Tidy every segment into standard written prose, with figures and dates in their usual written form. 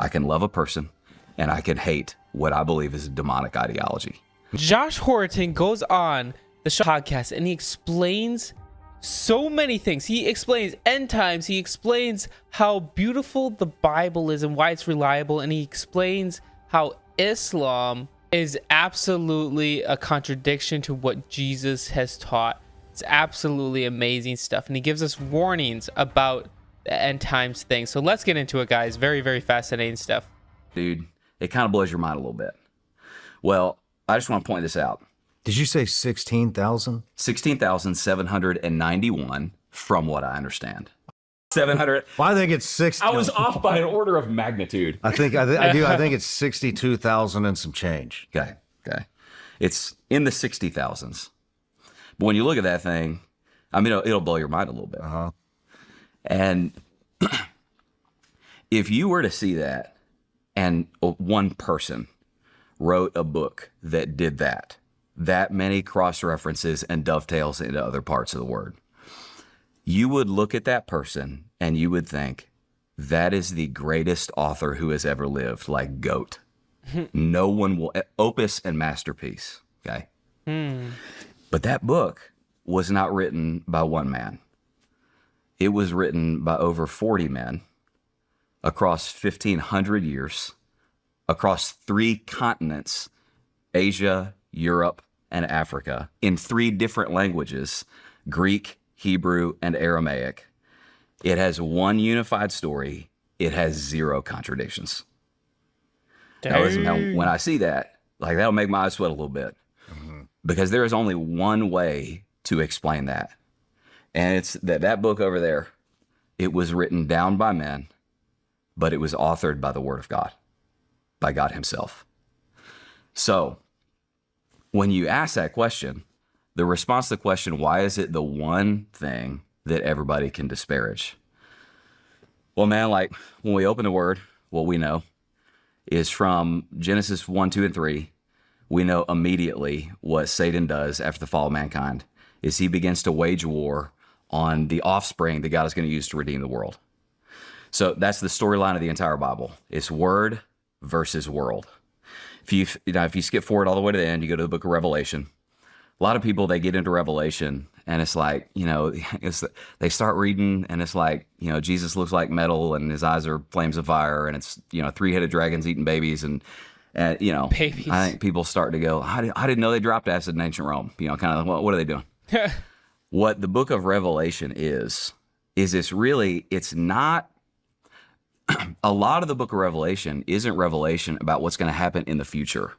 I can love a person, and I can hate what I believe is a demonic ideology. Josh Howerton goes on the podcast and he explains so many things. He explains end times. He explains how beautiful the Bible is and why it's reliable. And he explains how Islam is absolutely a contradiction to what Jesus has taught. It's absolutely amazing stuff. And he gives us warnings about the end times thing. So let's get into it, guys. Very, very fascinating stuff. Dude, it kind of blows your mind a little bit. Well, I just want to point this out. Did you say 16,000? 16,791 from what I understand. 700. Well, I think it's 60. I was off by an order of magnitude. I think it's 62,000 and some change. Okay. It's in the 60,000s. But when you look at that thing, I mean, it'll blow your mind a little bit. Uh-huh. And if you were to see that, and one person wrote a book that did that many cross-references and dovetails into other parts of the word, you would look at that person and you would think, that is the greatest author who has ever lived, like GOAT. No one will, opus and masterpiece, okay? But that book was not written by one man. It was written by over 40 men across 1,500 years, across 3 continents, Asia, Europe, and Africa, in 3 different languages, Greek, Hebrew, and Aramaic. It has one unified story. It has 0 contradictions. Now, listen, when I see that, like, that'll make my eyes sweat a little bit, because there is only one way to explain that. And it's that book over there, it was written down by men, but it was authored by the Word of God, by God himself. So when you ask that question, the response to the question, why is it the one thing that everybody can disparage? Well, man, like, when we open the Word, what we know is from Genesis 1, 2, and 3, we know immediately what Satan does after the fall of mankind is he begins to wage war on the offspring that God is going to use to redeem the world. So that's the storyline of the entire Bible. It's word versus world. If you skip forward all the way to the end, you go to the book of Revelation. A lot of people, they get into Revelation and it's like, they start reading and it's like, Jesus looks like metal and his eyes are flames of fire, and it's, 3-headed dragons eating babies and babies. I think people start to go, I didn't know they dropped acid in ancient Rome. Kind of, what are they doing? What the book of Revelation is it's not, a lot of the book of Revelation isn't revelation about what's going to happen in the future.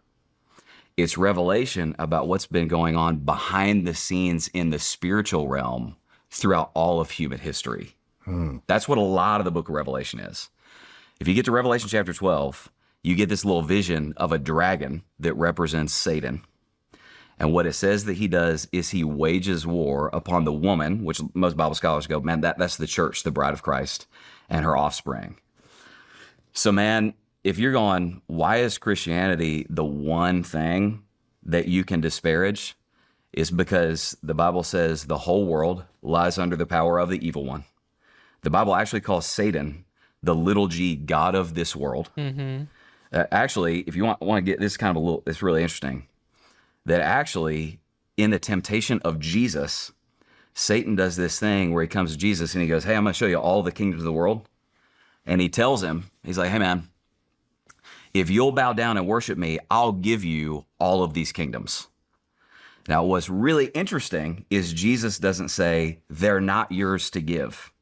It's revelation about what's been going on behind the scenes in the spiritual realm throughout all of human history. That's what a lot of the book of Revelation is. If you get to Revelation chapter 12, you get this little vision of a dragon that represents Satan. And what it says that he does is he wages war upon the woman, which most Bible scholars go, man, that's the church, the bride of Christ, and her offspring. So, man, if you're going, why is Christianity the one thing that you can disparage? Is because the Bible says the whole world lies under the power of the evil one. The Bible actually calls Satan the little g, God of this world. Actually, if you want to get this it's really interesting. That actually, in the temptation of Jesus, Satan does this thing where he comes to Jesus and he goes, hey, I'm going to show you all the kingdoms of the world. And he tells him, he's like, hey, man, if you'll bow down and worship me, I'll give you all of these kingdoms. Now, what's really interesting is Jesus doesn't say they're not yours to give.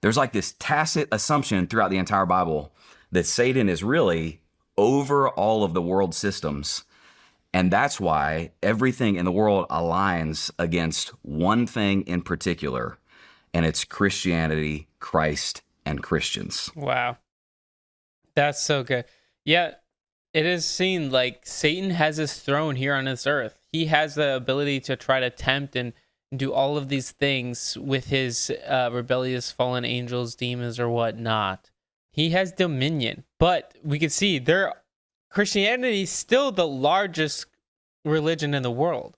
There's like this tacit assumption throughout the entire Bible that Satan is really over all of the world systems. And that's why everything in the world aligns against one thing in particular, and it's Christianity, Christ, and Christians. Wow. That's so good. Yeah, it is seen like Satan has his throne here on this earth. He has the ability to try to tempt and do all of these things with his rebellious fallen angels, demons, or whatnot. He has dominion. But we can see Christianity is still the largest religion in the world,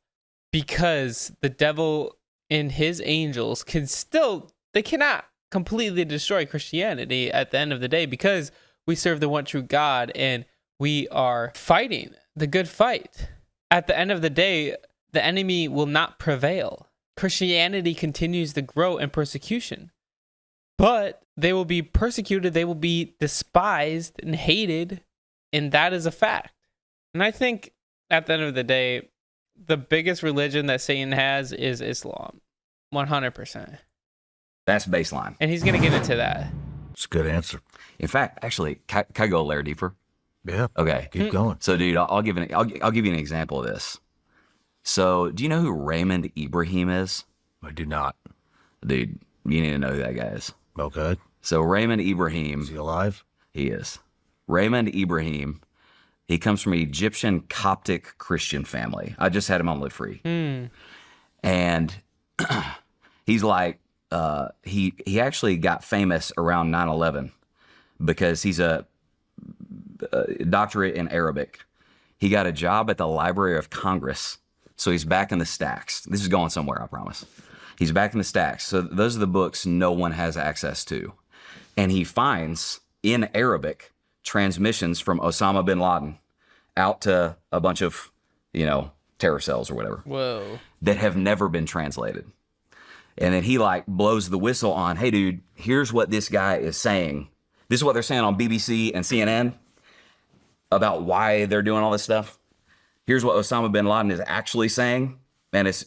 because the devil and his angels they cannot completely destroy Christianity at the end of the day, because we serve the one true God, and we are fighting the good fight. At the end of the day, the enemy will not prevail. Christianity continues to grow in persecution, but they will be persecuted, they will be despised and hated, and that is a fact. And I think at the end of the day, the biggest religion that Satan has is Islam. 100%. That's baseline. And he's going to get into that. It's a good answer. In fact, actually, can I go a layer deeper? Yeah. Okay. Keep going. So, dude, I'll give you an example of this. So, do you know who Raymond Ibrahim is? I do not. Dude, you need to know who that guy is. Okay. So, Raymond Ibrahim, Is he alive? he is. Raymond Ibrahim, he comes from an Egyptian Coptic Christian family. I just had him on Live Free. And he's like, he actually got famous around 9/11 because he's a doctorate in Arabic. He got a job at the Library of Congress. So he's back in the stacks. This is going somewhere, I promise. He's back in the stacks. So those are the books no one has access to. And he finds in Arabic transmissions from Osama bin Laden out to a bunch of, terror cells or whatever. Whoa. That have never been translated. And then he like blows the whistle on, hey dude, here's what this guy is saying. This is what they're saying on BBC and CNN about why they're doing all this stuff. Here's what Osama bin Laden is actually saying. And it's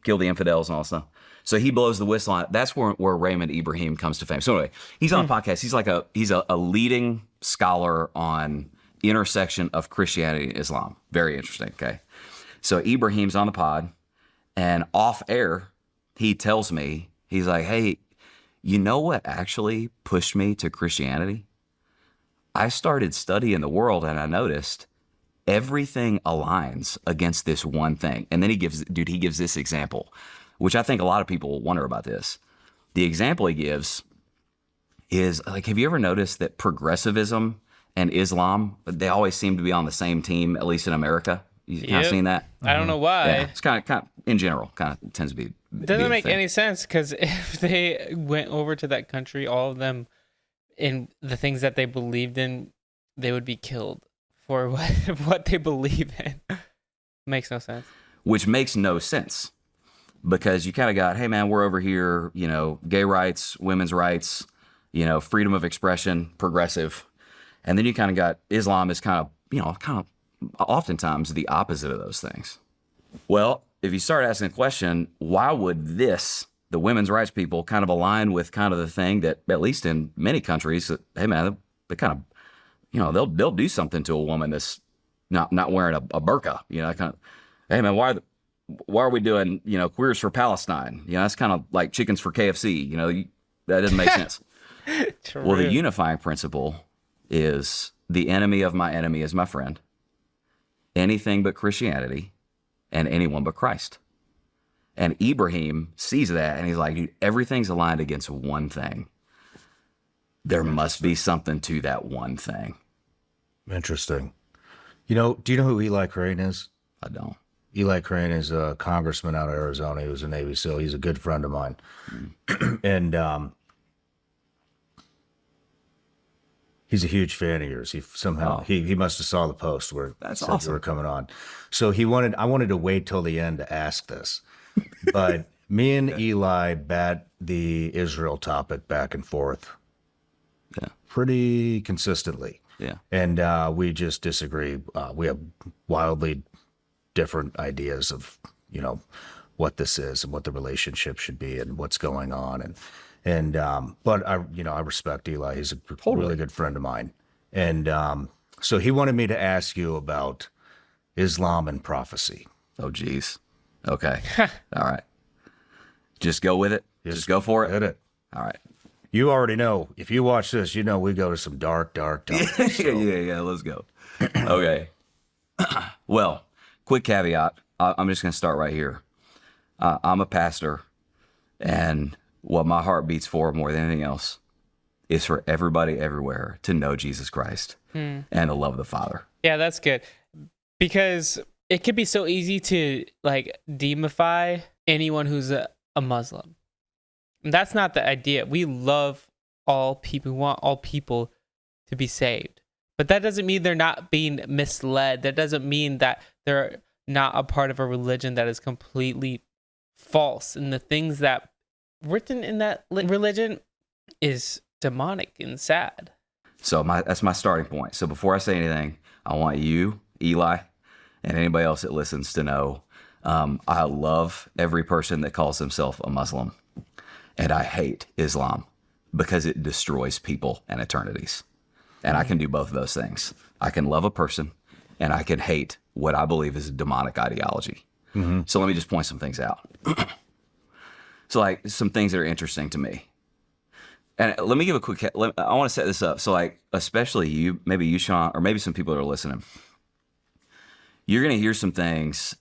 kill the infidels and all that stuff. So he blows the whistle on it. That's where Raymond Ibrahim comes to fame. So anyway, he's on a podcast. He's a leading scholar on intersection of Christianity and Islam. Very interesting. Okay. So Ibrahim's on the pod, and off air, he tells me, he's like, hey, you know what actually pushed me to Christianity? I started studying the world and I noticed everything aligns against this one thing. And then he gives this example, which I think a lot of people wonder about this. The example he gives is like, have you ever noticed that progressivism and Islam, they always seem to be on the same team, at least in America? You kind of seen that? I don't know why. Yeah, it's kind of in general, kind of tends to be. Doesn't make any sense, because if they went over to that country, all of them, in the things that they believed in, they would be killed for what they believe in. Makes no sense. Which makes no sense, because you kind of got, hey man, we're over here, gay rights, women's rights, freedom of expression, progressive, and then you kind of got Islam is kind of oftentimes the opposite of those things. Well, if you start asking the question, why would the women's rights people, kind of align with kind of the thing that, at least in many countries, that, hey man, they kind of, they'll do something to a woman that's not wearing a burqa, kind of, hey man, why are we doing, queers for Palestine? That's kind of like chickens for KFC, that doesn't make sense. Well, the unifying principle is the enemy of my enemy is my friend. Anything but Christianity and anyone but Christ. And Ibrahim sees that and he's like, dude, everything's aligned against one thing. There must be something to that one thing. Interesting. Do you know who Eli Crane is? I don't. Eli Crane is a congressman out of Arizona. He was a Navy SEAL. He's a good friend of mine. And he's a huge fan of yours. He must have saw the post where that's said awesome. You were coming on. So I wanted to wait till the end to ask this. But me and Eli bat the Israel topic back and forth pretty consistently. Yeah. And we just disagree. We have wildly different ideas of, what this is and what the relationship should be and what's going on. But I respect Eli. He's a really good friend of mine. And so he wanted me to ask you about Islam and prophecy. Oh, geez. Okay. All right. Just go with it. Just go for it. Hit it. All right. You already know. If you watch this, we go to some dark topics. Yeah. Let's go. Okay. Well, quick caveat. I'm just going to start right here. I'm a pastor, and what my heart beats for more than anything else is for everybody everywhere to know Jesus Christ and the love of the Father. Yeah, that's good. Because it could be so easy to demify anyone who's a Muslim. And that's not the idea. We love all people. We want all people to be saved. But that doesn't mean they're not being misled. That doesn't mean that they're not a part of a religion that is completely false. And the things that written in that religion is demonic and sad. So that's my starting point. So before I say anything, I want you, Eli, and anybody else that listens to know, I love every person that calls themselves a Muslim, and I hate Islam because it destroys people and eternities. And I can do both of those things. I can love a person, and I can hate what I believe is a demonic ideology. So let me just point some things out. So like some things that are interesting to me. And let me give a quick, I want to set this up. So like, especially you, maybe you, Shawn, or maybe some people that are listening, you're going to hear some things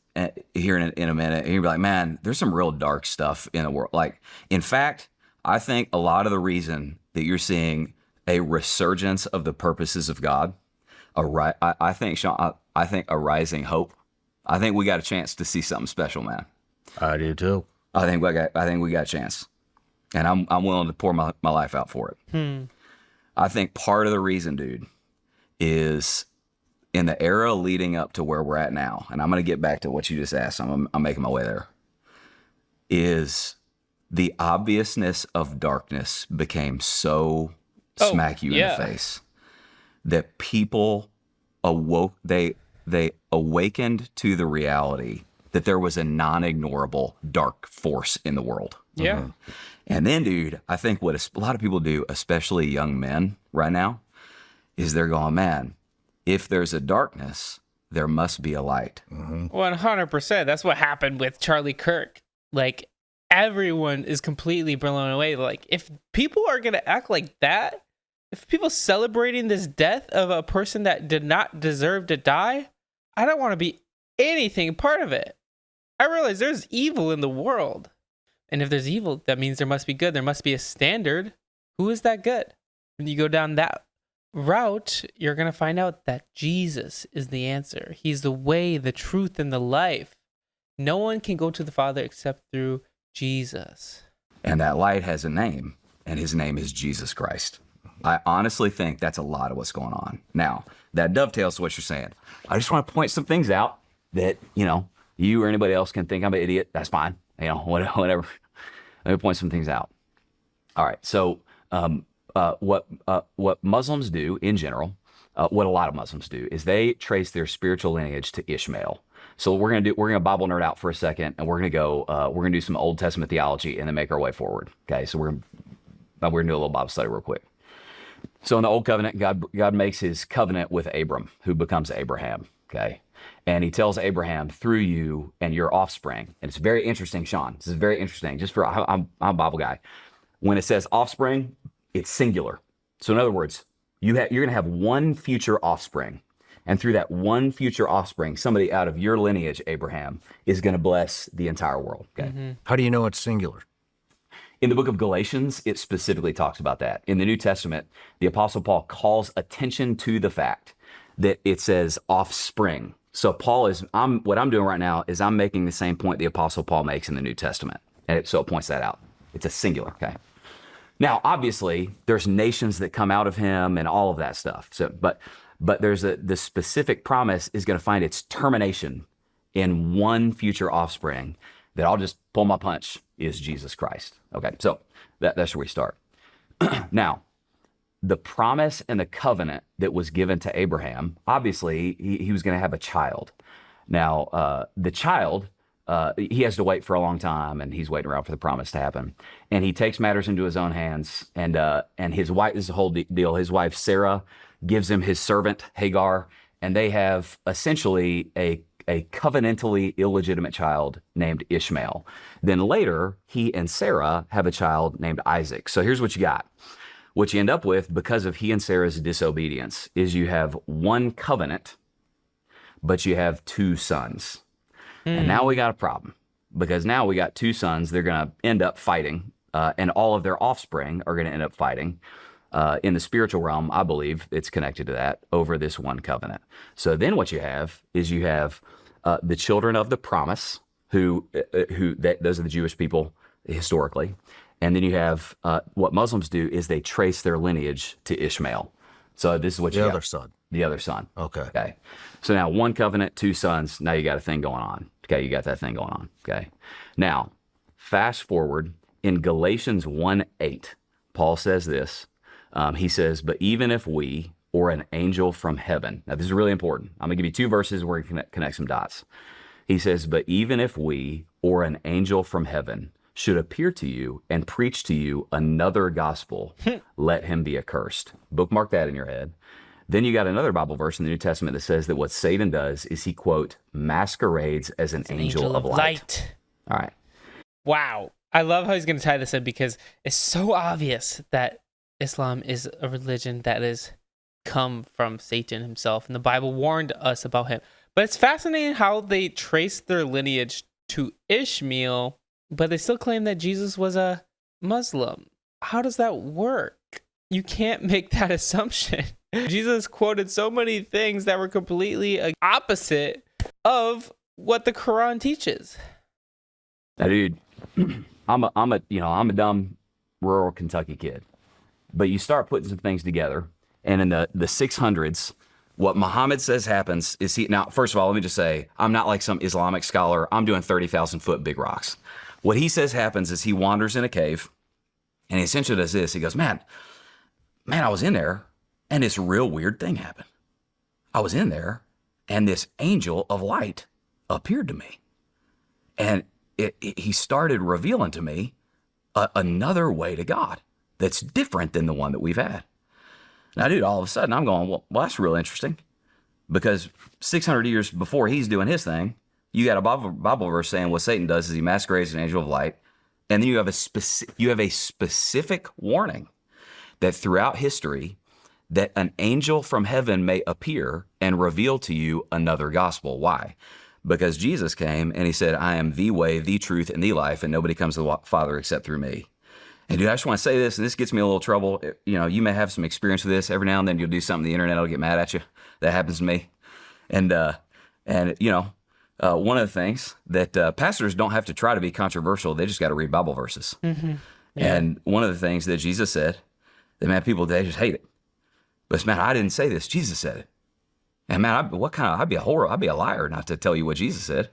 here in a minute, and you'll be like, man, there's some real dark stuff in the world. Like, in fact, I think a lot of the reason that you're seeing a resurgence of the purposes of God, I think, Shawn, I think a rising hope. I think we got a chance to see something special, man. I do too. I think we got a chance, and I'm willing to pour my life out for it. I think part of the reason, dude, is in the era leading up to where we're at now, and I'm going to get back to what you just asked. I'm making my way there. Is the obviousness of darkness became so smack you in the face that people awoke. They awakened to the reality that there was a non-ignorable dark force in the world. Yeah. And then, dude, I think what a lot of people do, especially young men right now, is they're going, man, if there's a darkness, there must be a light. 100%. That's what happened with Charlie Kirk. Like, everyone is completely blown away. Like, if people are going to act like that, if people celebrating this death of a person that did not deserve to die, I don't want to be anything part of it. I realize there's evil in the world. And if there's evil, that means there must be good. There must be a standard. Who is that good? When you go down that route, you're going to find out that Jesus is the answer. He's the way, the truth, and the life. No one can go to the Father except through Jesus. And that light has a name, and his name is Jesus Christ. I honestly think that's a lot of what's going on. Now, that dovetails to what you're saying. I just want to point some things out that, you or anybody else can think I'm an idiot. That's fine. Whatever. Let me point some things out. All right. So, what Muslims do in general, what a lot of Muslims do, is they trace their spiritual lineage to Ishmael. So we're gonna Bible nerd out for a second, and we're gonna do some Old Testament theology, and then make our way forward. Okay. So we're gonna do a little Bible study real quick. So in the Old Covenant, God makes his covenant with Abram, who becomes Abraham. Okay. And he tells Abraham, through you and your offspring. And it's very interesting, Shawn. This is very interesting. I'm a Bible guy. When it says offspring, it's singular. So in other words, you're going to have one future offspring. And through that one future offspring, somebody out of your lineage, Abraham, is going to bless the entire world. Okay. How do you know it's singular? In the book of Galatians, it specifically talks about that. In the New Testament, the Apostle Paul calls attention to the fact that it says offspring. So what I'm doing right now is I'm making the same point the Apostle Paul makes in the New Testament. And so it points that out. It's a singular, okay? Now, obviously, there's nations that come out of him and all of that stuff. So, but there's the specific promise is going to find its termination in one future offspring that I'll just pull my punch is Jesus Christ. Okay, so that's where we start. Now, the promise and the covenant that was given to Abraham, obviously, he was going to have a child. Now, the child, he has to wait for a long time, and he's waiting around for the promise to happen. And he takes matters into his own hands, and his wife, this is the whole deal, his wife, Sarah, gives him his servant, Hagar, and they have essentially a covenantally illegitimate child named Ishmael. Then later, he and Sarah have a child named Isaac. So here's what you got. What you end up with, because of he and Sarah's disobedience, is you have one covenant, but you have two sons. And now we got a problem, because now we got two sons. They're going to end up fighting, and all of their offspring are going to end up fighting. In the spiritual realm, I believe it's connected to that, over this one covenant. So then what you have is the children of the promise, those are the Jewish people historically. And then you have what Muslims do is they trace their lineage to Ishmael. So this is what you The got. other son. The other son. Okay. Okay. So now one covenant, two sons. Now you got a thing going on. Okay. You got that thing going on. Okay. Now, fast forward in Galatians 1:8, Paul says this. He says, but even if we or an angel from heaven, now this is really important. I'm going to give you two verses where you can connect some dots. He says, but even if we or an angel from heaven should appear to you and preach to you another gospel, let him be accursed. Bookmark that in your head. Then you got another Bible verse in the New Testament that says that what Satan does is he, quote, masquerades as an angel of light. All right. Wow. I love how he's going to tie this in because it's so obvious that Islam is a religion that is come from Satan himself, and the Bible warned us about him. But it's fascinating how they trace their lineage to Ishmael, but they still claim that Jesus was a Muslim. How does that work? You can't make that assumption. Jesus quoted so many things that were completely opposite of what the Quran teaches. Now, dude, I'm a dumb rural Kentucky kid, but you start putting some things together, and in the 600s, what Muhammad says happens is now, first of all, let me just say, I'm not like some Islamic scholar. I'm doing 30,000 foot big rocks. What he says happens is he wanders in a cave, and he essentially does this. He goes, man, I was in there, and this real weird thing happened. I was in there, and this angel of light appeared to me. And he started revealing to me another way to God that's different than the one that we've had. Now, dude, all of a sudden I'm going, well, that's real interesting, because 600 years before he's doing his thing, you got a Bible verse saying what Satan does is he masquerades as an angel of light. And then you have a specific warning that throughout history that an angel from heaven may appear and reveal to you another gospel. Why? Because Jesus came and he said, I am the way, the truth, and the life, and nobody comes to the Father except through me. And dude, I just want to say this, and this gets me a little trouble. You know, you may have some experience with this. Every now and then you'll do something, the internet will get mad at you. That happens to me. And you know, one of the things that pastors don't have to try to be controversial. They just got to read Bible verses. Mm-hmm. Yeah. And one of the things that Jesus said, that man, people today just hate it. But man, I didn't say this. Jesus said it. And man, I'd be a liar not to tell you what Jesus said.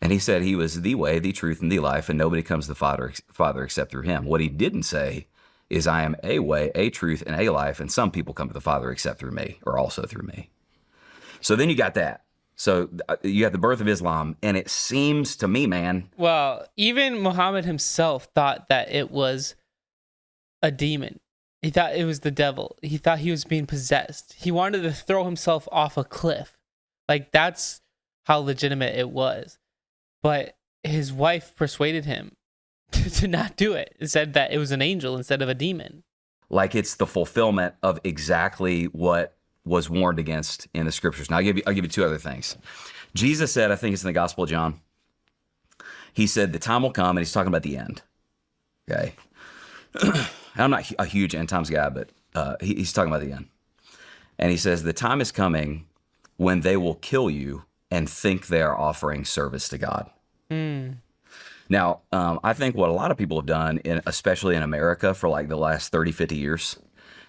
And he said he was the way, the truth, and the life, and nobody comes to the Father except through him. What he didn't say is I am a way, a truth, and a life, and some people come to the Father except through me, or also through me. So then you got that. So you got the birth of Islam, and it seems to me, man. Well, even Muhammad himself thought that it was a demon. He thought it was the devil. He thought he was being possessed. He wanted to throw himself off a cliff. Like, that's how legitimate it was. But his wife persuaded him to not do it. It said that it was an angel instead of a demon. Like it's the fulfillment of exactly what was warned against in the scriptures. Now, I'll give you two other things. Jesus said, I think it's in the Gospel of John, he said, the time will come, and he's talking about the end. Okay. I'm not a huge end times guy, but he's talking about the end. And he says, the time is coming when they will kill you and think they are offering service to God. Mm. Now, I think what a lot of people have done, especially in America for like the last 30, 50 years,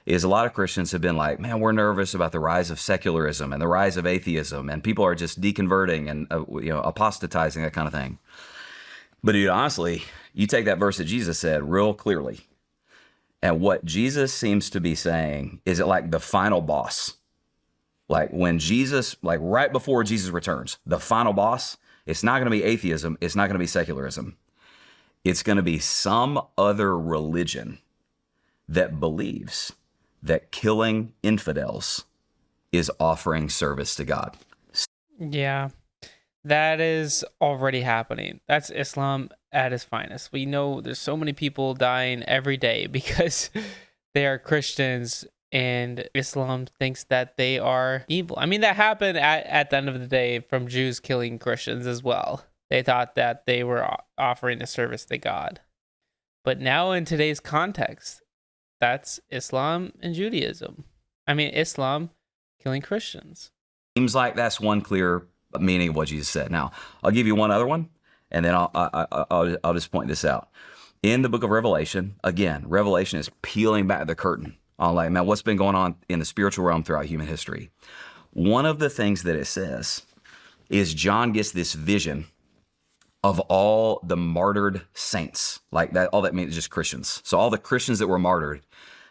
is a lot of Christians have been like, man, we're nervous about the rise of secularism and the rise of atheism, and people are just deconverting and apostatizing, that kind of thing. But dude, honestly, you take that verse that Jesus said real clearly, and what Jesus seems to be saying is it like the final boss. Like when Jesus, like right before Jesus returns, the final boss, it's not going to be atheism. It's not going to be secularism. It's going to be some other religion that believes that killing infidels is offering service to God. Yeah, that is already happening. That's Islam at its finest. We know there's so many people dying every day because they are Christians, and Islam thinks that they are evil. I mean, that happened at the end of the day from Jews killing Christians as well. They thought that they were offering a service to God. But now in today's context, that's Islam and Judaism. I mean, Islam killing Christians. Seems like that's one clear meaning of what Jesus said. Now, I'll give you one other one, and then I'll just point this out. In the book of Revelation, again, Revelation is peeling back the curtain on like, man, what's been going on in the spiritual realm throughout human history. One of the things that it says is John gets this vision of all the martyred saints. Like that, all that means is just Christians. So all the Christians that were martyred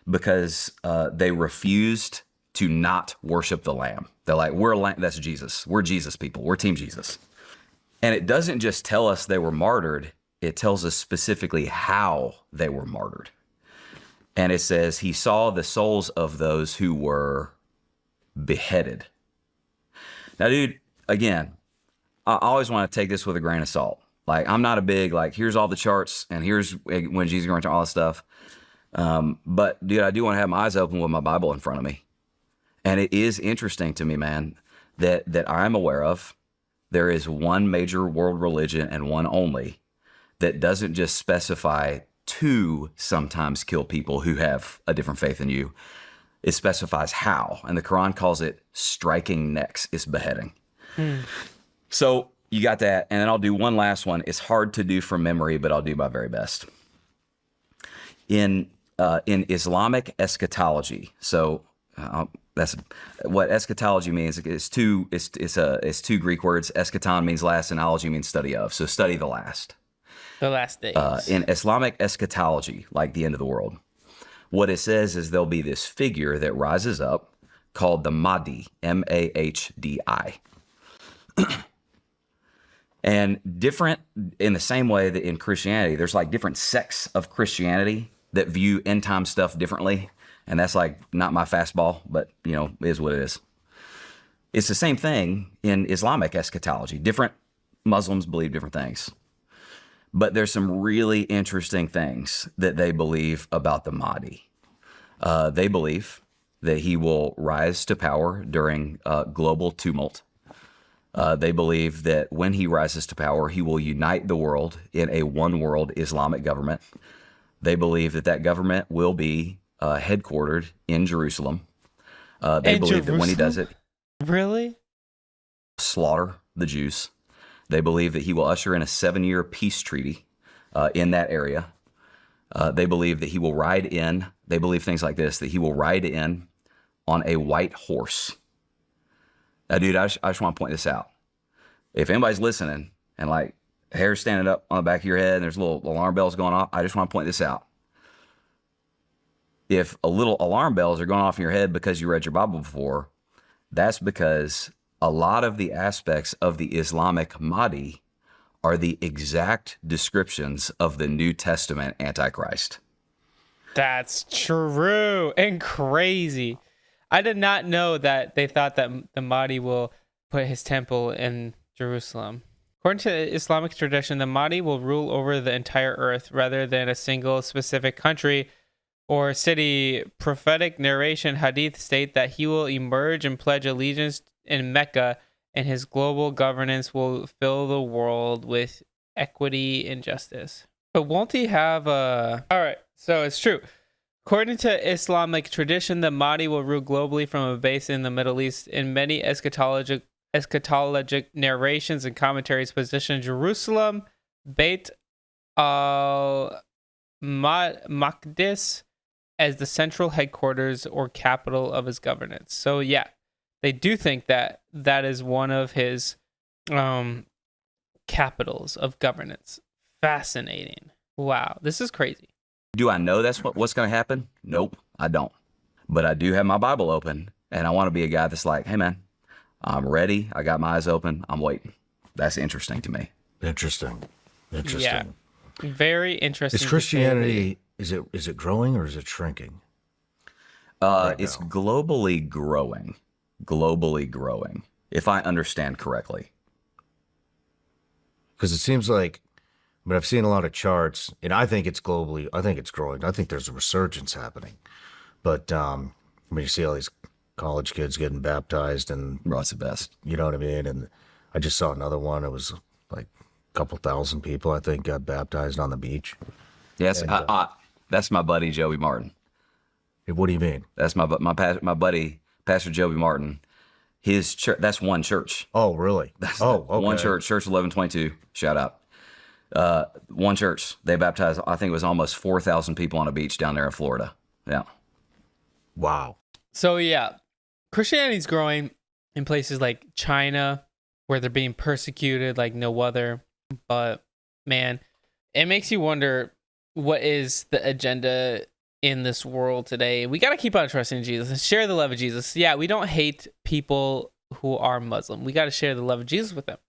because they refused to not worship the Lamb. They're like, that's Jesus. We're Jesus people. We're Team Jesus. And it doesn't just tell us they were martyred. It tells us specifically how they were martyred. And it says, he saw the souls of those who were beheaded. Now, dude, again, I always want to take this with a grain of salt. Like, I'm not a big, like, here's all the charts and here's when Jesus is going to all this stuff. But, dude, I do want to have my eyes open with my Bible in front of me. And it is interesting to me, man, that I'm aware of. There is one major world religion and one only that doesn't just specify to sometimes kill people who have a different faith than you. It specifies how. And the Quran calls it striking necks. It's beheading. So you got that. And then I'll do one last one. It's hard to do from memory, but I'll do my very best. In Islamic eschatology, so that's what eschatology means. It's two Greek words. Eschaton means last, and ology means study of. So study the last. The last days. In Islamic eschatology, like the end of the world, what it says is there'll be this figure that rises up called the Mahdi, M-A-H-D-I. And different in the same way that in Christianity, there's like different sects of Christianity that view end time stuff differently. And that's like not my fastball, but you know, is what it is. It's the same thing in Islamic eschatology. Different Muslims believe different things. But there's some really interesting things that they believe about the Mahdi. They believe that he will rise to power during global tumult. They believe that when he rises to power, he will unite the world in a one-world Islamic government. They believe that that government will be headquartered in Jerusalem. They believe that when he does it, really slaughter the Jews. They believe that he will usher in a 7-year peace treaty in that area. They believe that he will ride in. They believe things like this, that he will ride in on a white horse. Now, dude, I just want to point this out. If anybody's listening and like hair standing up on the back of your head and there's little alarm bells going off, I just want to point this out. If a little alarm bells are going off in your head because you read your Bible before, that's because a lot of the aspects of the Islamic Mahdi are the exact descriptions of the New Testament Antichrist. That's true and crazy. I did not know that they thought that the Mahdi will put his temple in Jerusalem. According to Islamic tradition, the Mahdi will rule over the entire earth rather than a single specific country or city. Prophetic narration hadith state that he will emerge and pledge allegiance in Mecca, and his global governance will fill the world with equity and justice. But won't he have a... All right, so it's true. According to Islamic tradition, the Mahdi will rule globally from a base in the Middle East. In many eschatologic narrations and commentaries, position Jerusalem, Beit al-Maqdis, as the central headquarters or capital of his governance. So yeah, they do think that that is one of his capitals of governance. Fascinating. Wow, this is crazy. Do I know that's what's going to happen? Nope, I don't. But I do have my Bible open, and I want to be a guy that's like, hey, man, I'm ready. I got my eyes open. I'm waiting. That's interesting to me. Interesting. Yeah, very interesting. Is Christianity, is it growing or is it shrinking? It's globally growing. Globally growing, if I understand correctly. Because it seems like, but I've seen a lot of charts, and I think it's globally, I think it's growing. I think there's a resurgence happening. But I mean, you see all these college kids getting baptized, and That's the best. you know what I mean? And I just saw another one. It was like a couple thousand people, I think, got baptized on the beach. Yes, And, that's my buddy Joey Martin. What do you mean? That's my buddy Pastor Joey Martin. His church. That's one church. Oh, really? Okay. One church. Church 1122. Shout out. One church. They baptized. I think it was almost 4,000 people on a beach down there in Florida. Yeah. Wow. So yeah, Christianity's growing in places like China, where they're being persecuted like no other. But man, it makes you wonder, what is the agenda in this world today? We got to keep on trusting in Jesus and share the love of Jesus. Yeah, we don't hate people who are Muslim. We got to share the love of Jesus with them.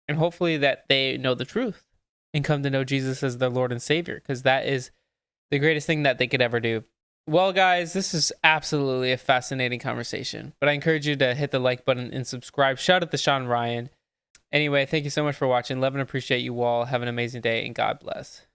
And hopefully that they know the truth and come to know Jesus as their Lord and Savior, because that is the greatest thing that they could ever do. Well, guys, this is absolutely a fascinating conversation, but I encourage you to hit the like button and subscribe. Shout out to Shawn Ryan. Anyway, thank you so much for watching. Love and appreciate you all. Have an amazing day, and God bless.